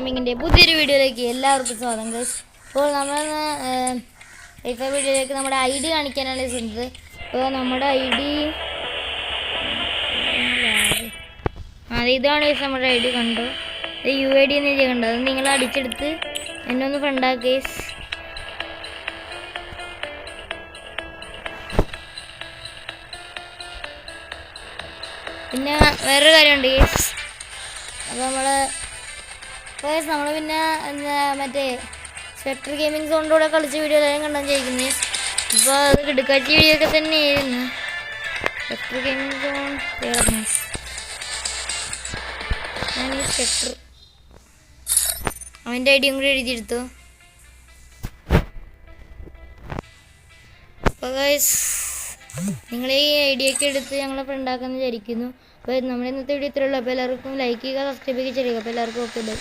ഗെയിമിങ്ങിൻ്റെ പുതിയൊരു വീഡിയോയിലേക്ക് എല്ലാവർക്കും സ്വാഗതം ഗൈസ്. അപ്പോൾ നമ്മൾ ഇപ്പോൾ വീഡിയോയിലേക്ക് നമ്മുടെ ഐ ഡി കാണിക്കാനാണ് ചെയ്യുന്നത്. അപ്പോൾ നമ്മുടെ ഐ ഡി ഇതാണ് ഗൈസ്. നമ്മുടെ ഐ ഡി കണ്ടോ, ഇത് UID എന്ന് എഴുതി കണ്ടോ, അത് നിങ്ങൾ അടിച്ചെടുത്ത് എന്നെ ഒന്ന് ഫ്രണ്ടാക്കുക ഗൈസ്. പിന്നെ വേറൊരു കാര്യമുണ്ട് ഗൈസ്. അപ്പോൾ നമ്മൾ പിന്നെ എന്താ മറ്റേ സ്പെക്ടർ ഗെയിമിംഗ് സോണിൻ്റെ കൂടെ കളിച്ച വീഡിയോ എല്ലാം കണ്ടാൽ ചോദിക്കുന്നത്. ഇപ്പോൾ അത് കിടക്കാച്ച വീഡിയോ ഒക്കെ തന്നെയായിരുന്നു. സ്പെക്ടർ ഗെയിമിംഗ് സോൺ ഞാൻ ഈ സ്പെക്ടർ അവൻ്റെ ഐഡിയും കൂടി എഴുതിയെടുത്തു. അപ്പോൾ ഗൈസ് നിങ്ങൾ ഈ ഐഡിയൊക്കെ എടുത്ത് ഞങ്ങളെ ഫ്രണ്ടാക്കാമെന്ന് വിചാരിക്കുന്നു. അപ്പോൾ നമ്മുടെ ഇന്നത്തെ വീഡിയോ ഇത്രയുള്ളൂ. അപ്പോൾ എല്ലാവർക്കും ലൈക്ക് ചെയ്യുക, സബ്സ്ക്രൈബ് ചെയ്യുക. അപ്പോൾ എല്ലാവർക്കും ഓക്കെ ബൈ.